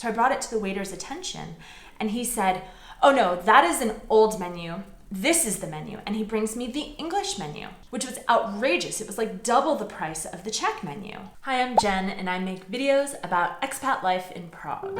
So I brought it to the waiter's attention and he said, "Oh no, that is an old menu. This is the menu." And he brings me the English menu, which was outrageous. It was like double the price of the Czech menu. Hi, I'm Jen and I make videos about expat life in Prague.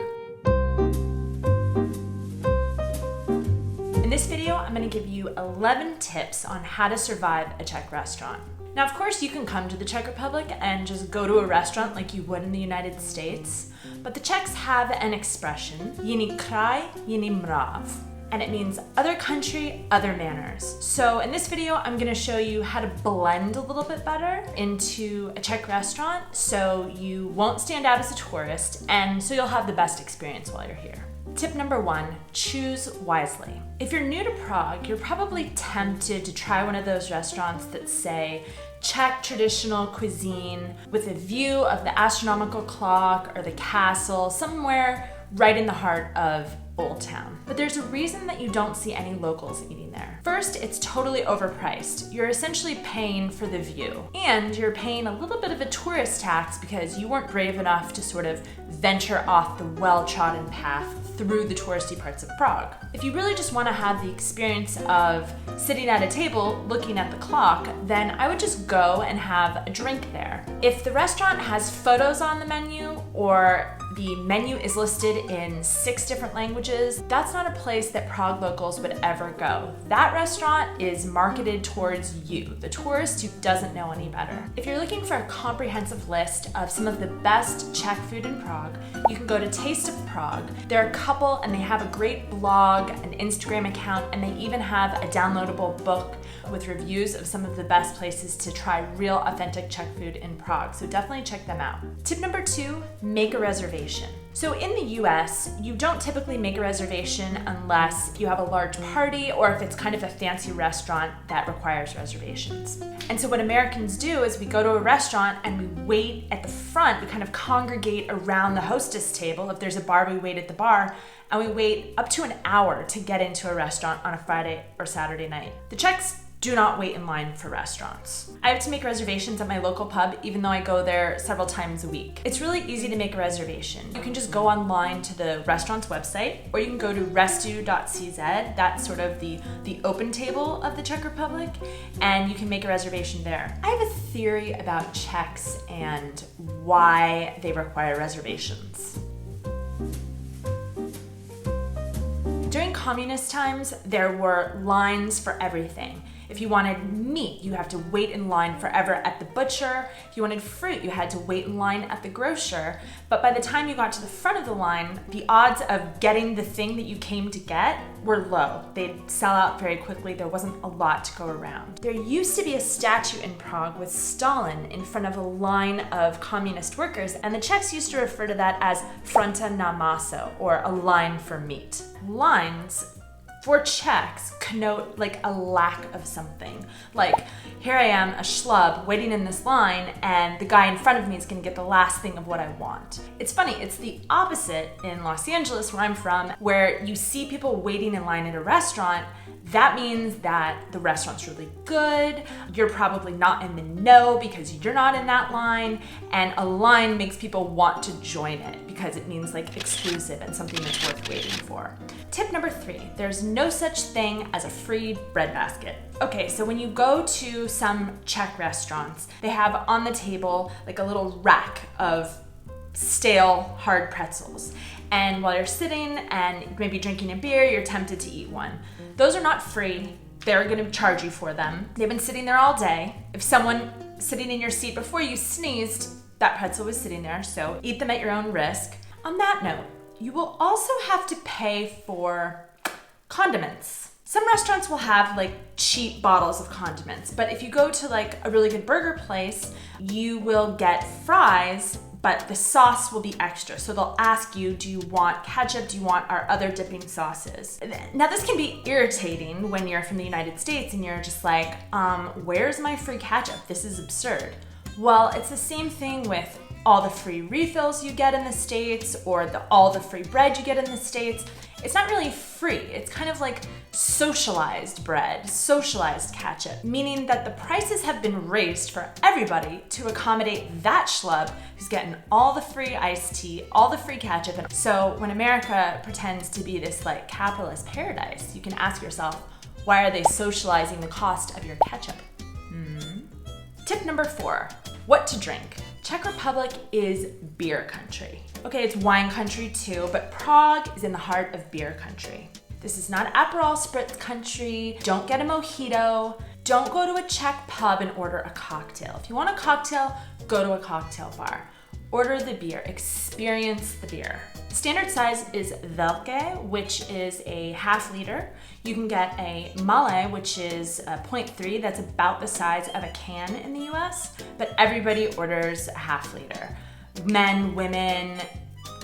In this video, I'm going to give you 11 tips on how to survive a Czech restaurant. Now, of course, you can come to the Czech Republic and just go to a restaurant like you would in the United States, but the Czechs have an expression, jiný kraj, jiný mrav, and it means other country, other manners. So in this video, I'm going to show you how to blend a little bit better into a Czech restaurant so you won't stand out as a tourist and so you'll have the best experience while you're here. Tip number 1, choose wisely. If you're new to Prague, you're probably tempted to try one of those restaurants that say Czech traditional cuisine with a view of the astronomical clock or the castle somewhere right in the heart of Old Town. But there's a reason that you don't see any locals eating there. First, it's totally overpriced. You're essentially paying for the view. And you're paying a little bit of a tourist tax because you weren't brave enough to sort of venture off the well-trodden path through the touristy parts of Prague. If you really just want to have the experience of sitting at a table looking at the clock, then I would just go and have a drink there. If the restaurant has photos on the menu or the menu is listed in 6 different languages, that's not a place that Prague locals would ever go. That restaurant is marketed towards you, the tourist who doesn't know any better. If you're looking for a comprehensive list of some of the best Czech food in Prague, you can go to Taste of Prague. They're a couple and they have a great blog, an Instagram account, and they even have a downloadable book with reviews of some of the best places to try real authentic Czech food in Prague. So definitely check them out. Tip number 2, make a reservation. So in the US, you don't typically make a reservation unless you have a large party or if it's kind of a fancy restaurant that requires reservations. And so what Americans do is we go to a restaurant and we wait at the front, we kind of congregate around the hostess table. If there's a bar, we wait at the bar, and we wait up to an hour to get into a restaurant on a Friday or Saturday night. The Czechs do not wait in line for restaurants. I have to make reservations at my local pub even though I go there several times a week. It's really easy to make a reservation. You can just go online to the restaurant's website or you can go to restu.cz, that's sort of the open table of the Czech Republic, and you can make a reservation there. I have a theory about Czechs and why they require reservations. During communist times, there were lines for everything. If you wanted meat, you have to wait in line forever at the butcher. If you wanted fruit, you had to wait in line at the grocer. But by the time you got to the front of the line, the odds of getting the thing that you came to get were low. They'd sell out very quickly. There wasn't a lot to go around. There used to be a statue in Prague with Stalin in front of a line of communist workers, and the Czechs used to refer to that as fronta na maso, or a line for meat. Lines for Czechs connote like a lack of something. Like, here I am, a schlub, waiting in this line, and the guy in front of me is gonna get the last thing of what I want. It's funny, it's the opposite in Los Angeles, where I'm from, where you see people waiting in line at a restaurant. That means that the restaurant's really good, you're probably not in the know because you're not in that line, and a line makes people want to join it because it means like exclusive and something that's worth waiting for. Tip number 3, there's no such thing as a free breadbasket. Okay, so when you go to some Czech restaurants, they have on the table like a little rack of stale hard pretzels. And while you're sitting and maybe drinking a beer, you're tempted to eat one. Those are not free. They're gonna charge you for them. They've been sitting there all day. If someone sitting in your seat before you sneezed, that pretzel was sitting there, so eat them at your own risk. On that note, you will also have to pay for condiments. Some restaurants will have like cheap bottles of condiments, but if you go to like a really good burger place, you will get fries, but the sauce will be extra. So they'll ask you, do you want ketchup? Do you want our other dipping sauces? Now this can be irritating when you're from the United States and you're just like, where's my free ketchup? This is absurd. Well, it's the same thing with all the free refills you get in the States or all the free bread you get in the States. It's not really free. It's kind of like socialized bread, socialized ketchup, meaning that the prices have been raised for everybody to accommodate that schlub who's getting all the free iced tea, all the free ketchup. And so when America pretends to be this like capitalist paradise, you can ask yourself, why are they socializing the cost of your ketchup? Tip number 4, what to drink. Czech Republic is beer country. Okay, it's wine country too, but Prague is in the heart of beer country. This is not Aperol Spritz country. Don't get a mojito. Don't go to a Czech pub and order a cocktail. If you want a cocktail, go to a cocktail bar. Order the beer, experience the beer. Standard size is velké, which is a half liter. You can get a malé, which is a 0.3, that's about the size of a can in the US, but everybody orders a half liter. Men, women,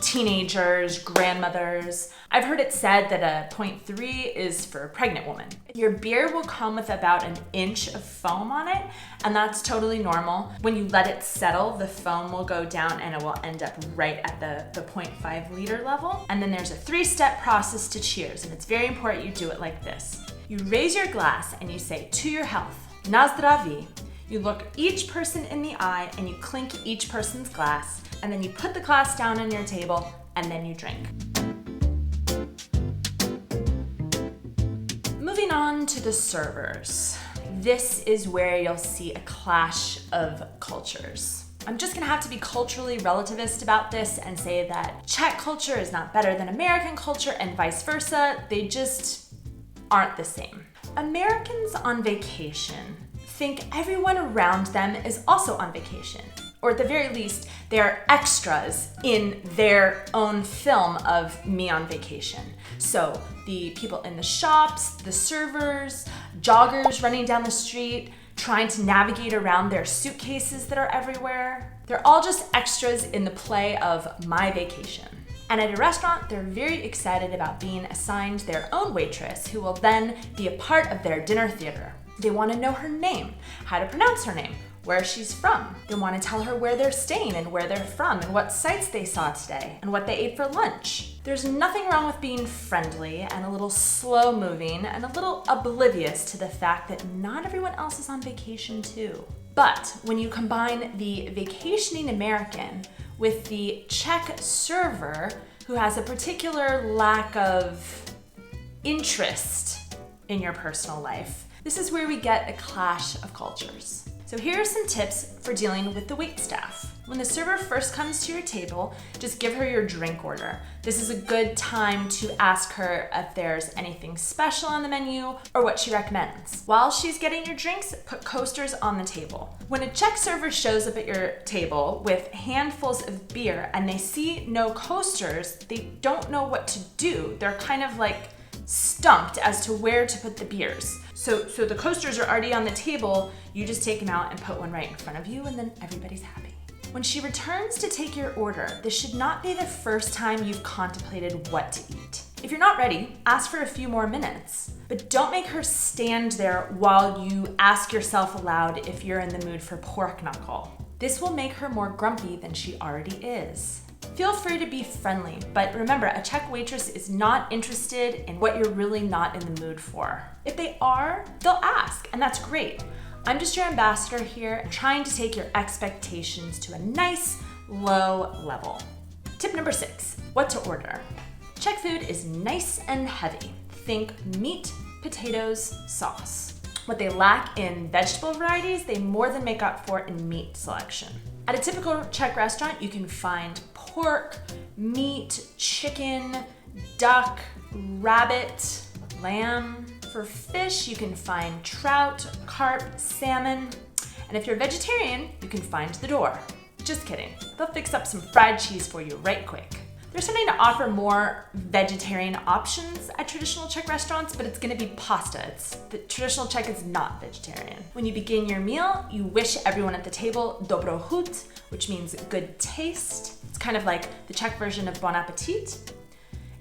teenagers, grandmothers. I've heard it said that a 0.3 is for a pregnant woman. Your beer will come with about an inch of foam on it, and that's totally normal. When you let it settle, the foam will go down and it will end up right at the 0.5 liter level. And then there's a 3-step process to cheers, and it's very important you do it like this. You raise your glass and you say, to your health, na zdraví. You look each person in the eye and you clink each person's glass, and then you put the glass down on your table and then you drink. Moving on to the servers. This is where you'll see a clash of cultures. I'm just gonna have to be culturally relativist about this and say that Czech culture is not better than American culture and vice versa. They just aren't the same. Americans on vacation think everyone around them is also on vacation. Or at the very least, they are extras in their own film of me on vacation. So the people in the shops, the servers, joggers running down the street, trying to navigate around their suitcases that are everywhere. They're all just extras in the play of my vacation. And at a restaurant, they're very excited about being assigned their own waitress who will then be a part of their dinner theater. They want to know her name, how to pronounce her name, where she's from. They want to tell her where they're staying and where they're from and what sights they saw today and what they ate for lunch. There's nothing wrong with being friendly and a little slow moving and a little oblivious to the fact that not everyone else is on vacation too. But when you combine the vacationing American with the Czech server who has a particular lack of interest in your personal life, this is where we get a clash of cultures. So here are some tips for dealing with the waitstaff. When the server first comes to your table, just give her your drink order. This is a good time to ask her if there's anything special on the menu or what she recommends. While she's getting your drinks, put coasters on the table. When a Czech server shows up at your table with handfuls of beer and they see no coasters, they don't know what to do. They're kind of like stumped as to where to put the beers. So the coasters are already on the table, you just take them out and put one right in front of you and then everybody's happy. When she returns to take your order, this should not be the first time you've contemplated what to eat. If you're not ready, ask for a few more minutes, but don't make her stand there while you ask yourself aloud if you're in the mood for pork knuckle. This will make her more grumpy than she already is. Feel free to be friendly, but remember, a Czech waitress is not interested in what you're really not in the mood for. If they are, they'll ask, and that's great. I'm just your ambassador here, trying to take your expectations to a nice, low level. Tip number 6, what to order. Czech food is nice and heavy. Think meat, potatoes, sauce. What they lack in vegetable varieties, they more than make up for in meat selection. At a typical Czech restaurant, you can find pork, meat, chicken, duck, rabbit, lamb. For fish, you can find trout, carp, salmon. And if you're vegetarian, you can find the door. Just kidding. They'll fix up some fried cheese for you right quick. They're starting to offer more vegetarian options at traditional Czech restaurants, but it's gonna be pasta. The traditional Czech is not vegetarian. When you begin your meal, you wish everyone at the table Dobrou Chut, which means good taste. It's kind of like the Czech version of bon appetit.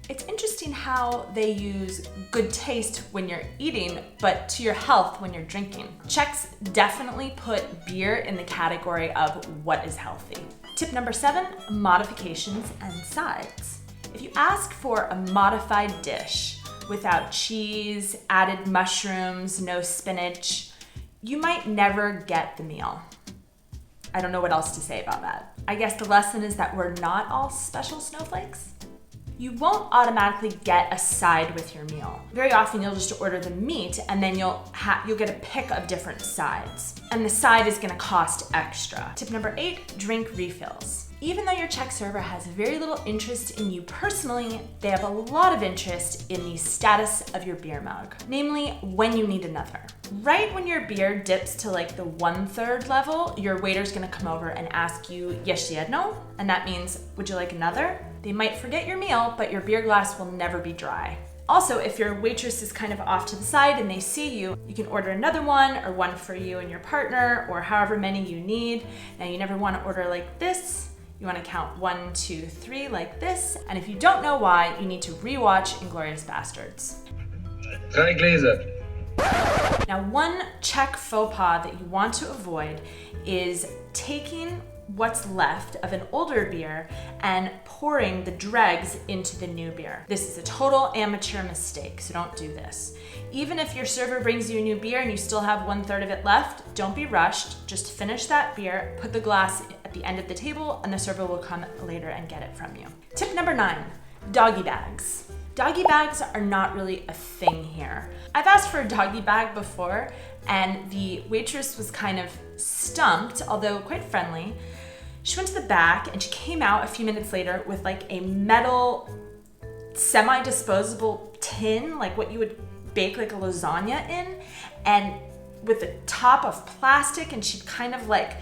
It's interesting how they use good taste when you're eating, but to your health when you're drinking. Czechs definitely put beer in the category of what is healthy. Tip number 7, modifications and sides. If you ask for a modified dish without cheese, added mushrooms, no spinach, you might never get the meal. I don't know what else to say about that. I guess the lesson is that we're not all special snowflakes. You won't automatically get a side with your meal. Very often you'll just order the meat and then you'll get a pick of different sides. And the side is gonna cost extra. Tip number 8, drink refills. Even though your Czech server has very little interest in you personally, they have a lot of interest in the status of your beer mug, namely when you need another. Right when your beer dips to like the 1/3 level, your waiter's gonna come over and ask you, ještě jedno? And that means, would you like another? They might forget your meal, but your beer glass will never be dry. Also, if your waitress is kind of off to the side and they see you, you can order another one or one for you and your partner or however many you need. Now you never wanna order like this. You wanna count 1, 2, 3 like this. And if you don't know why, you need to rewatch Inglourious Bastards. 3 Gläser. Now, one Czech faux pas that you want to avoid is taking what's left of an older beer and pouring the dregs into the new beer. This is a total amateur mistake, so don't do this. Even if your server brings you a new beer and you still have 1/3 of it left, don't be rushed. Just finish that beer, put the glass at the end of the table, and the server will come later and get it from you. Tip number 9, doggy bags. Doggy bags are not really a thing here. I've asked for a doggy bag before, and the waitress was kind of stumped, although quite friendly. She went to the back and she came out a few minutes later with like a metal semi-disposable tin, like what you would bake like a lasagna in, and with a top of plastic, and she'd kind of like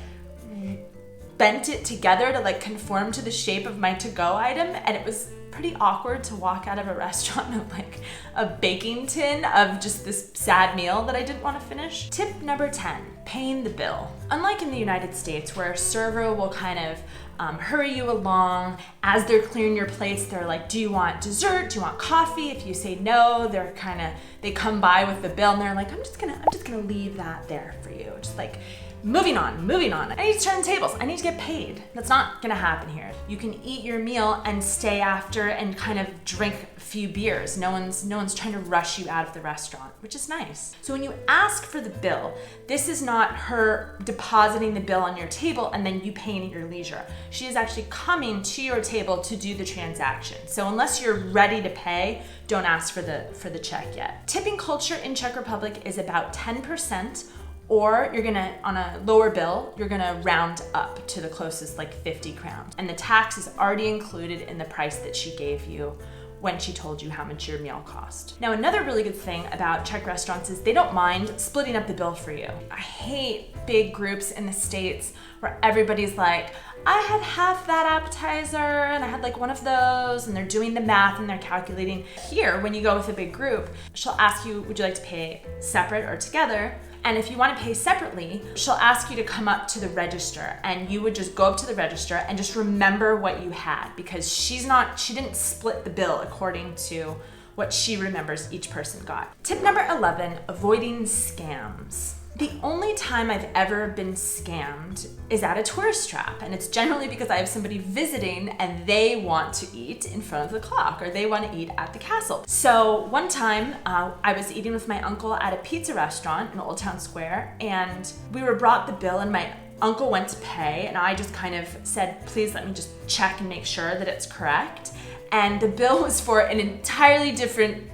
bent it together to like conform to the shape of my to-go item, and it was pretty awkward to walk out of a restaurant with like a baking tin of just this sad meal that I didn't want to finish. Tip number 10, paying the bill. Unlike in the United States where a server will kind of hurry you along as they're clearing your plates, they're like, do you want dessert? Do you want coffee? If you say no, they come by with the bill and they're like, I'm just gonna leave that there for you. Just like, moving on. I need to turn the tables. I need to get paid. That's not gonna happen here. You can eat your meal and stay after and kind of drink a few beers. No one's trying to rush you out of the restaurant, which is nice. So when you ask for the bill, this is not her depositing the bill on your table and then you paying at your leisure. She is actually coming to your table to do the transaction. So unless you're ready to pay, don't ask for the check yet. Tipping culture in Czech Republic is about 10%. Or you're gonna, on a lower bill, you're gonna round up to the closest like 50 crowns. And the tax is already included in the price that she gave you when she told you how much your meal cost. Now, another really good thing about Czech restaurants is they don't mind splitting up the bill for you. I hate big groups in the States where everybody's like, I had half that appetizer and I had like one of those, and they're doing the math and they're calculating. Here, when you go with a big group, she'll ask you, would you like to pay separate or together? And if you want to pay separately, she'll ask you to come up to the register, and you would just go up to the register and just remember what you had, because she didn't split the bill according to what she remembers each person got. Tip number 11, avoiding scams. The only time I've ever been scammed is at a tourist trap, and it's generally because I have somebody visiting and they want to eat in front of the clock, or they want to eat at the castle. So one time I was eating with my uncle at a pizza restaurant in Old Town Square, and we were brought the bill and my uncle went to pay, and I just kind of said, please let me just check and make sure that it's correct. And the bill was for an entirely different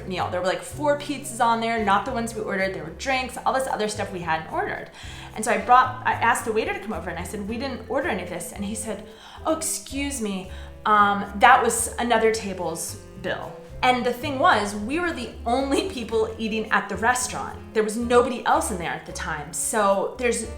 meal. There were like 4 pizzas on there, not the ones we ordered. There were drinks, all this other stuff we hadn't ordered. And so I asked the waiter to come over and I said, we didn't order any of this. And he said, oh, excuse me, that was another table's bill. And the thing was, we were the only people eating at the restaurant. There was nobody else in there at the time. So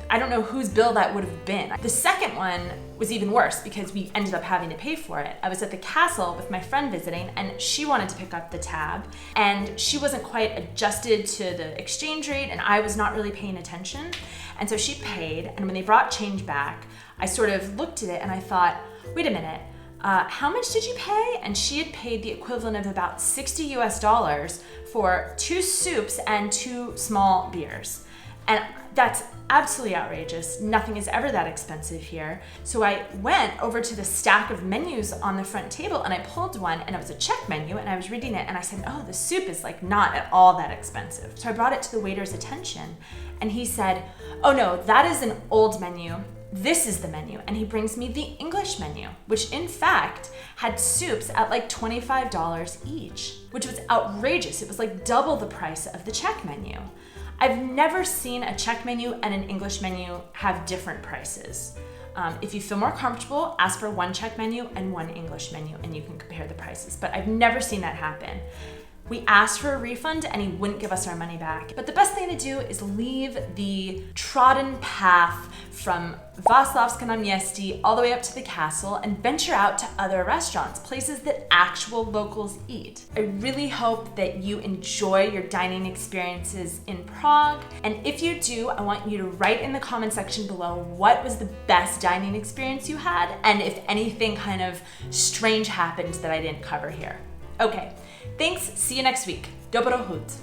I don't know whose bill that would have been. The second one was even worse because we ended up having to pay for it. I was at the castle with my friend visiting, and she wanted to pick up the tab, and she wasn't quite adjusted to the exchange rate, and I was not really paying attention. And so she paid, and when they brought change back, I sort of looked at it and I thought, wait a minute, how much did you pay? And she had paid the equivalent of about $60 for 2 soups and 2 small beers. And That's absolutely outrageous. Nothing is ever that expensive here. So I went over to the stack of menus on the front table and I pulled one, and it was a Czech menu, and I was reading it and I said, oh, the soup is like not at all that expensive. So I brought it to the waiter's attention and he said, oh no, that is an old menu. This is the menu. And he brings me the English menu, which in fact had soups at like $25 each, which was outrageous. It was like double the price of the Czech menu. I've never seen a Czech menu and an English menu have different prices. If you feel more comfortable, ask for one Czech menu and one English menu and you can compare the prices, but I've never seen that happen. We asked for a refund and he wouldn't give us our money back. But the best thing to do is leave the trodden path from Václavské náměstí all the way up to the castle and venture out to other restaurants, places that actual locals eat. I really hope that you enjoy your dining experiences in Prague. And if you do, I want you to write in the comment section below what was the best dining experience you had and if anything kind of strange happened that I didn't cover here. Okay, thanks. See you next week. Dobrou Chut.